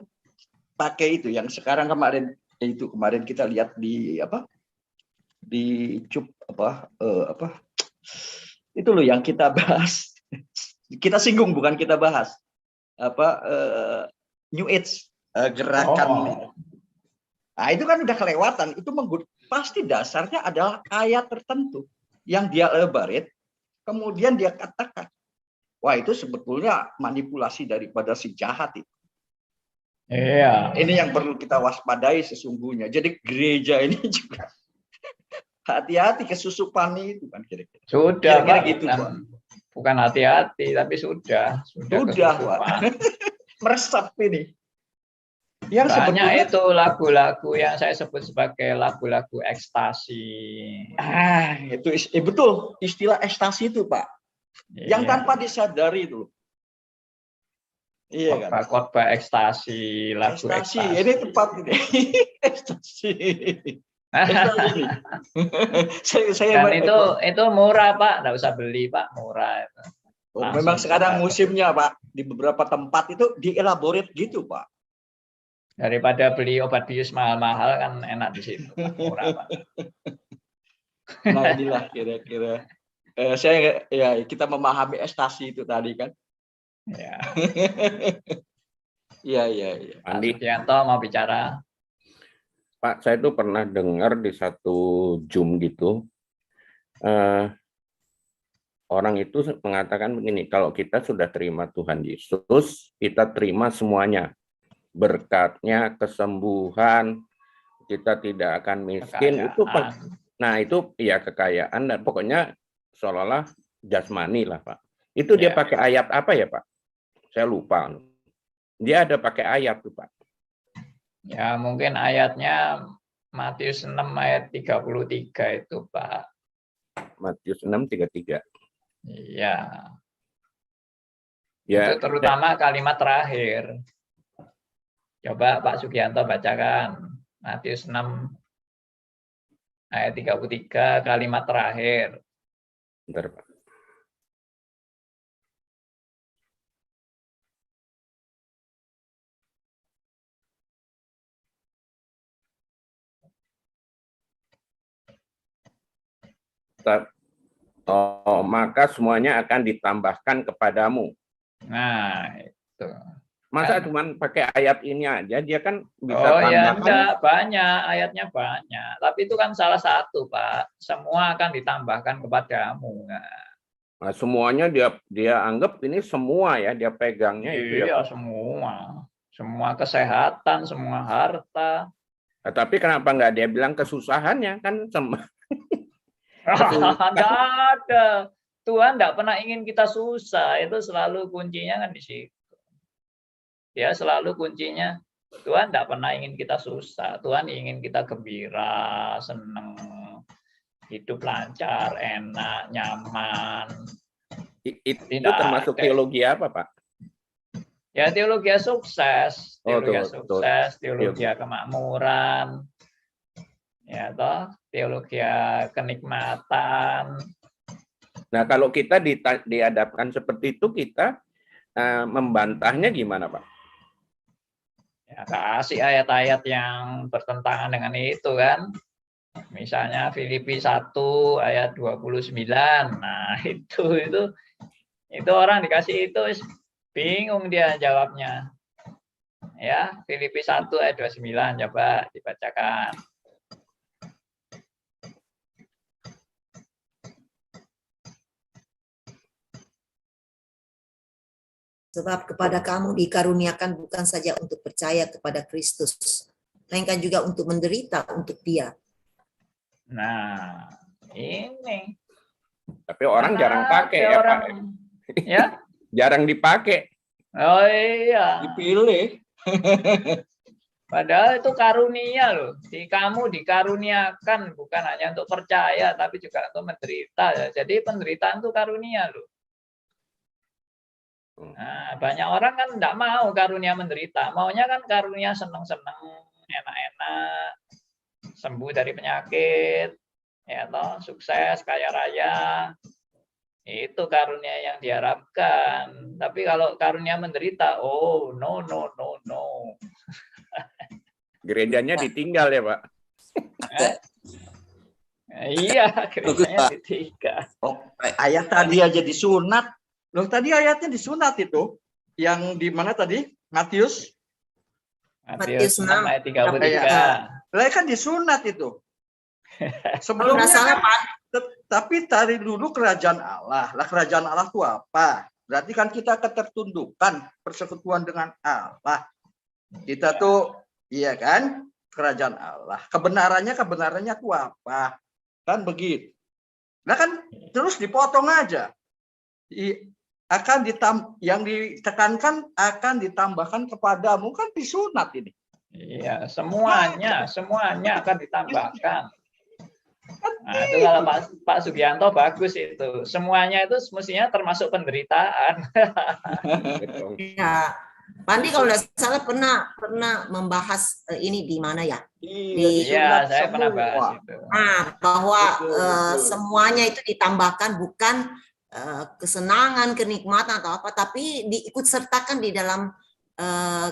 pakai itu yang kemarin kita lihat di itu loh yang kita bahas, kita singgung bukan kita bahas New Age, gerakan. Nah itu kan udah kelewatan, itu pasti dasarnya adalah ayat tertentu yang dia elaborate, kemudian dia katakan, wah itu sebetulnya manipulasi daripada si jahat itu. Iya. Ini yang perlu kita waspadai sesungguhnya. Jadi gereja ini juga hati-hati kesusupan itu kan kira-kira. Sudah, kira-kira Pak, gitu, Pak. Bukan hati-hati, tapi sudah Pak. Meresap ini. Yang banyak itu lagu-lagu yang saya sebut sebagai lagu-lagu ekstasi. Itu betul istilah ekstasi itu, Pak. Yang tanpa disadari itu. Iya kan? Khotbah ekstasi, lagu ekstasi. Ini tepat ini. Ekstasi. Dan itu murah, Pak, nggak usah beli, Pak, murah itu. Memang sekarang musimnya, Pak, di beberapa tempat itu dielaborate gitu, Pak. Daripada beli obat bius mahal-mahal kan enak di situ, Pak, murah, Pak. Nah inilah kira-kira kita memahami ekstasi itu tadi kan. Ya. Iya. Pak Sugianto mau bicara. Pak, saya itu pernah dengar di satu Zoom gitu, orang itu mengatakan begini, kalau kita sudah terima Tuhan Yesus, kita terima semuanya. berkatnya, kesembuhan, kita tidak akan miskin. Itu nah itu ya kekayaan dan pokoknya seolah-olah jasmani lah Pak. Itu dia pakai ayat apa ya Pak? Saya lupa. Dia ada pakai ayat tuh Pak. Ya mungkin ayatnya Matius 6 ayat 33 itu Pak. Matius 6:33. Iya. Ya. Itu terutama kalimat terakhir. Coba Pak Sugianto bacakan. Matius 6 ayat 33 kalimat terakhir. Bentar Pak. Oh, maka semuanya akan ditambahkan kepadamu. Nah, itu. Masa cuma pakai ayat ini aja, dia kan bisa Oh ya, tambahkan. enggak, banyak, ayatnya banyak. Tapi itu kan salah satu, Pak. Semua akan ditambahkan kepadamu. Nah, semuanya dia anggap ini semua ya, dia pegangnya itu ya. Iya, semua. Semua kesehatan, semua harta. Nah, tapi kenapa nggak dia bilang kesusahannya kan sama. Enggak ada. Tuhan enggak pernah ingin kita susah. Itu selalu kuncinya kan di situ. Ya, selalu kuncinya. Tuhan enggak pernah ingin kita susah. Tuhan ingin kita gembira, senang, hidup lancar, enak, nyaman. Itu termasuk teologi apa, Pak? Ya, teologi sukses. Teologi sukses, betul. teologi kemakmuran. Ya, toh, teologi kenikmatan. Nah, kalau kita dihadapkan seperti itu, kita membantahnya gimana, Pak? Ya, kasih ayat-ayat yang bertentangan dengan itu kan. Misalnya Filipi 1 ayat 29. Nah, itu orang dikasih itu bingung dia jawabnya. Ya, Filipi 1 ayat 29 coba dibacakan. Sebab kepada kamu dikaruniakan bukan saja untuk percaya kepada Kristus, melainkan juga untuk menderita untuk Dia. Nah, ini. Tapi orang jarang pakai ya, Pak. Ya? Jarang dipakai. Oh iya. Dipilih. Padahal itu karunia loh. Kamu dikaruniakan bukan hanya untuk percaya, tapi juga untuk menderita. Jadi penderitaan itu karunia loh. Nah, banyak orang kan enggak mau karunia menderita, maunya kan karunia senang-senang, enak-enak, sembuh dari penyakit, ya toh, sukses, kaya raya. Itu karunia yang diharapkan. Tapi kalau karunia menderita, oh no. Gerejanya ditinggal ya, Pak. Iya, gerejanya ditinggal. Oh, ayat tadi aja disunat. Loh, tadi ayatnya disunat itu. Yang di mana tadi? Matius 6 ayat 33. Lah kan disunat itu. Sebelumnya salah, Pak. Tapi tadi dulu kerajaan Allah. Lah kerajaan Allah itu apa? Berarti kan kita ketertundukan persekutuan dengan Allah. Kita tuh iya kan? Kerajaan Allah. Kebenarannya itu apa? Kan begitu. Nah kan terus dipotong aja. Yang ditekankan akan ditambahkan kepadamu, kan disunat ini. Iya, semuanya akan ditambahkan. Nah, itu kalau Pak Sugianto bagus itu. Semuanya itu mestinya termasuk penderitaan. Ya, Pandi kalau tidak salah pernah membahas ini di mana ya? Iya, saya pernah bahas itu. Nah, bahwa semuanya itu ditambahkan bukan kesenangan, kenikmatan atau apa, tapi diikut sertakan di dalam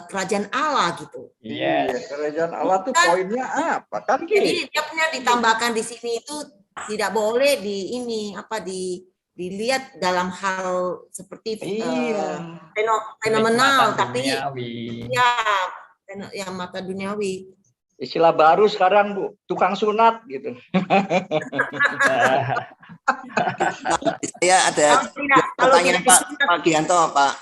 kerajaan Allah gitu. Iya, kerajaan Allah tuh kan, poinnya apa? Kan jadi dia punya ditambahkan di sini itu tidak boleh dilihat dalam hal seperti fenomenal, tapi yang mata duniawi. Istilah baru sekarang, Bu, tukang sunat gitu. Saya ada pertanyaan Pak Gianto, Pak.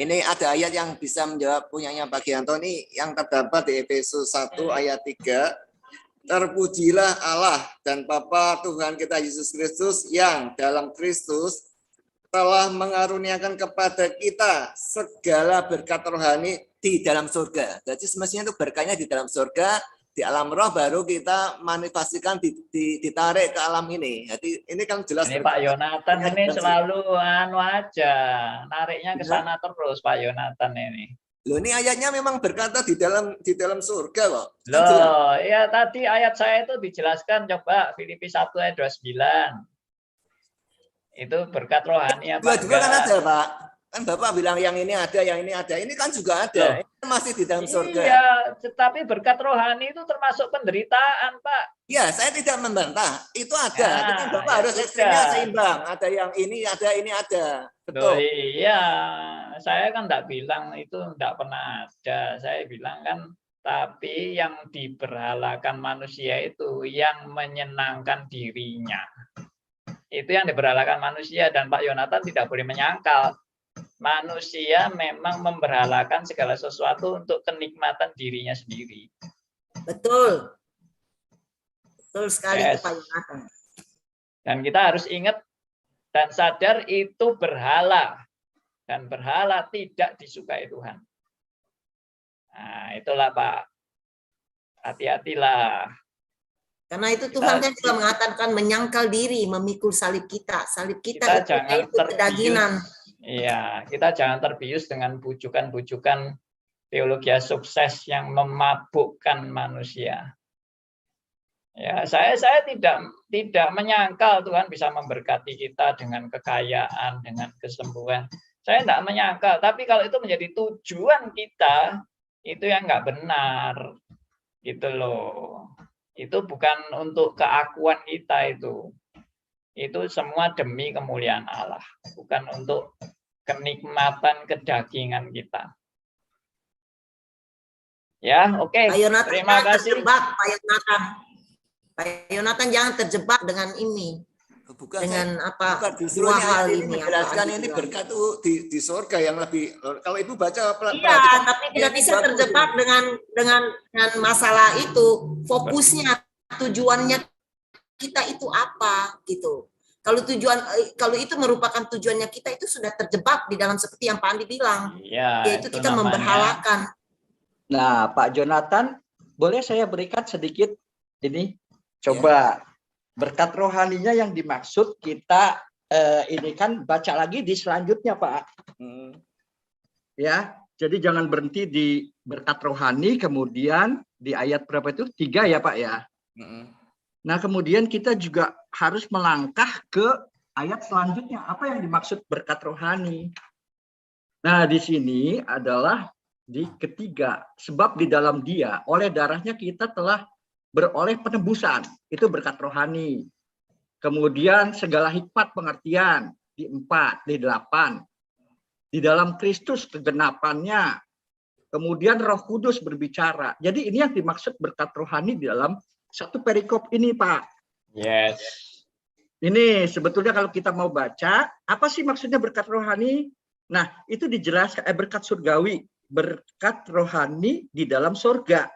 Ini ada ayat yang bisa menjawab punyanya Pak Gianto ini yang terdapat di Efesus 1 ayat 3. Terpujilah Allah dan Bapa Tuhan kita Yesus Kristus yang dalam Kristus telah mengaruniakan kepada kita segala berkat rohani di dalam surga. Jadi semestinya itu berkahnya di dalam surga, di alam roh baru kita manifestasikan ditarik ke alam ini. Jadi ini kan jelas. Ini Pak Yonatan ini selalu aja, nariknya ke sana terus Pak Yonatan ini. Loh, ini ayatnya memang berkata di dalam surga kok. Loh, ya tadi ayat saya itu dijelaskan, coba Filipi 1 ayat 29. Itu berkat rohani apa? Dua-dua kan ada, Pak. Kan Bapak bilang yang ini ada, yang ini ada. Ini kan juga ada. Ini masih di dalam surga. Iya, tetapi berkat rohani itu termasuk penderitaan, Pak. Iya, saya tidak membantah. Itu ada. Ya, tapi Bapak ya harus ekstrimnya seimbang. Ada yang ini ada. Betul. Loh, iya, saya kan tidak bilang itu tidak pernah ada. Saya bilang kan, tapi yang diberhalakan manusia itu yang menyenangkan dirinya. Itu yang diberhalakan manusia, dan Pak Yonatan tidak boleh menyangkal. Manusia memang memberhalakan segala sesuatu untuk kenikmatan dirinya sendiri. Betul. Betul sekali, Yes. Pak Yonatan. Dan kita harus ingat dan sadar itu berhala. Dan berhala tidak disukai Tuhan. Nah, itulah Pak. Hati-hatilah. Karena itu Tuhan kan juga mengatakan menyangkal diri, memikul salib kita. Salib kita jangan itu kedagingan. Iya, kita jangan terbius dengan bujukan-bujukan teologi sukses yang memabukkan manusia. Ya, saya tidak menyangkal Tuhan bisa memberkati kita dengan kekayaan, dengan kesembuhan. Saya tidak menyangkal, tapi kalau itu menjadi tujuan kita, itu yang nggak benar, gitu loh. Itu bukan untuk keakuan kita itu. Itu semua demi kemuliaan Allah, bukan untuk kenikmatan kedagingan kita. Ya, oke. Terima kasih. Terjebak, Pak Yonatan. Pak Yonatan jangan terjebak dengan ini. Bukan, dengan apa? Justru dua hal ini ini. menjelaskan ini berkat tuh di surga yang lebih. Kalau Ibu baca iya, tapi tidak bisa terjebak dengan masalah itu. Fokusnya, tujuannya kita itu apa gitu. Kalau itu merupakan tujuannya kita, itu sudah terjebak di dalam seperti yang Pak Andi bilang, yaitu kita memberhalakan. Nah, Pak Jonathan, boleh saya berikan sedikit ini? Coba berkat rohaninya yang dimaksud kita ini kan baca lagi di selanjutnya, Pak. Ya, jadi jangan berhenti di berkat rohani, kemudian di ayat berapa itu? 3 ya, Pak ya. Nah, kemudian kita juga harus melangkah ke ayat selanjutnya. Apa yang dimaksud berkat rohani? Nah, di sini adalah di ketiga. Sebab di dalam Dia, oleh darahnya kita telah beroleh penebusan. Itu berkat rohani. Kemudian segala hikmat pengertian di 4, di 8. Di dalam Kristus kegenapannya. Kemudian Roh Kudus berbicara. Jadi ini yang dimaksud berkat rohani di dalam satu perikop ini, Pak. Yes. Ini sebetulnya kalau kita mau baca, apa sih maksudnya berkat rohani? Nah, itu dijelaskan berkat surgawi, berkat rohani di dalam surga.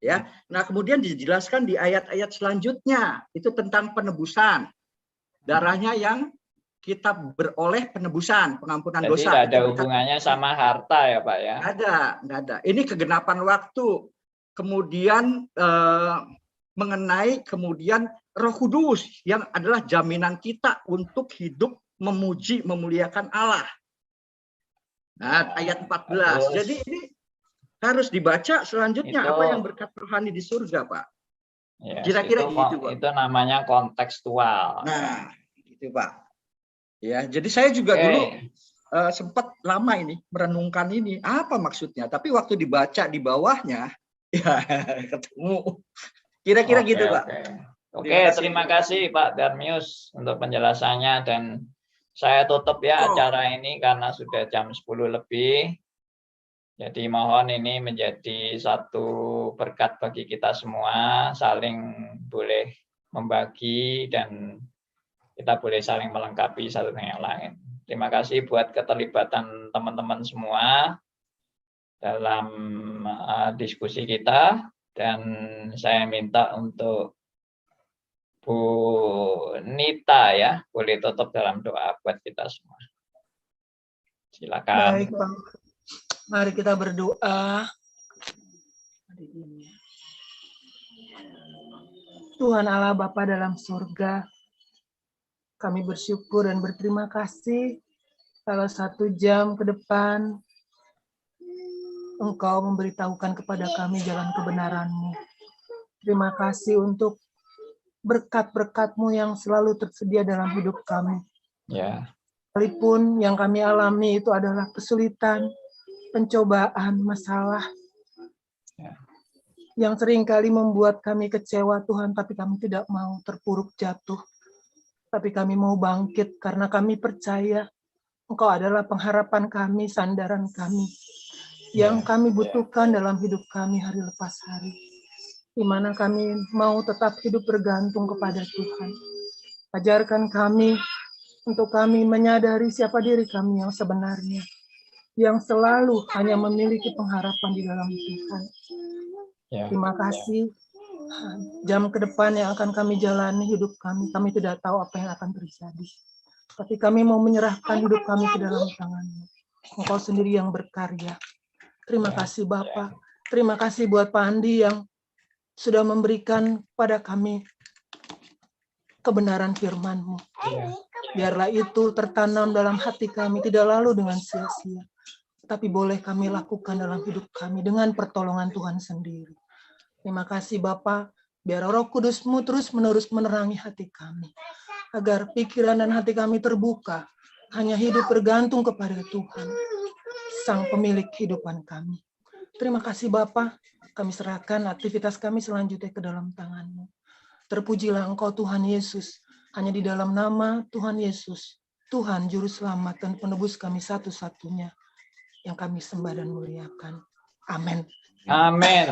Ya. Nah, kemudian dijelaskan di ayat-ayat selanjutnya, itu tentang penebusan. Darahnya yang kita beroleh penebusan, pengampunan Jadi dosa. tidak ada hubungannya sama harta ya, Pak ya? Nggak ada. Ini kegenapan waktu. Kemudian mengenai kemudian Roh Kudus yang adalah jaminan kita untuk hidup memuji, memuliakan Allah. Nah, ayat 14. Jadi ini harus dibaca selanjutnya itu, apa yang berkat rohani di surga, Pak. Yes, kira-kira gitu, Pak. Itu namanya kontekstual. Nah, gitu, Pak. Ya, jadi saya juga dulu sempat lama ini merenungkan ini apa maksudnya, tapi waktu dibaca di bawahnya ya ketemu. Kira-kira gitu, Pak. Oke, terima kasih Pak Darmius untuk penjelasannya, dan saya tutup ya acara ini karena sudah jam 10 lebih. Jadi mohon ini menjadi satu berkat bagi kita semua, saling boleh membagi dan kita boleh saling melengkapi satu dengan yang lain. terima kasih buat keterlibatan teman-teman semua dalam diskusi kita, dan saya minta untuk Bu Nita ya, boleh tutup dalam doa buat kita semua. Silakan. Baik, Bang. Mari kita berdoa. Tuhan Allah Bapa dalam surga, kami bersyukur dan berterima kasih kalau 1 jam ke depan Engkau memberitahukan kepada kami jalan kebenaran-Mu. Terima kasih untuk berkat-berkat-Mu yang selalu tersedia dalam hidup kami. Ya. Sekalipun yang kami alami itu adalah kesulitan, pencobaan, masalah, yang seringkali membuat kami kecewa Tuhan, tapi kami tidak mau terpuruk jatuh. Tapi kami mau bangkit karena kami percaya Engkau adalah pengharapan kami, sandaran kami, yang kami butuhkan dalam hidup kami hari lepas hari. Di mana kami mau tetap hidup bergantung kepada Tuhan. Ajarkan kami untuk kami menyadari siapa diri kami yang sebenarnya, yang selalu hanya memiliki pengharapan di dalam Tuhan. Terima kasih. Jam ke depan yang akan kami jalani hidup kami tidak tahu apa yang akan terjadi. Tapi kami mau menyerahkan hidup kami ke dalam tangan-Mu. Engkau sendiri yang berkarya. Terima kasih Bapak. Terima kasih buat Pak Andi yang sudah memberikan pada kami kebenaran firman-Mu. Biarlah itu tertanam dalam hati kami, tidak lalu dengan sia-sia. Tapi boleh kami lakukan dalam hidup kami dengan pertolongan Tuhan sendiri. Terima kasih Bapa, biar Roh Kudus-Mu terus-menerus menerangi hati kami, agar pikiran dan hati kami terbuka, hanya hidup bergantung kepada Tuhan, Sang Pemilik kehidupan kami. Terima kasih Bapa, kami serahkan aktivitas kami selanjutnya ke dalam tangan-Mu. Terpujilah Engkau Tuhan Yesus, hanya di dalam nama Tuhan Yesus, Tuhan Juru Selamat dan Penebus kami satu-satunya, yang kami sembah dan muliakan. Amin. Amin.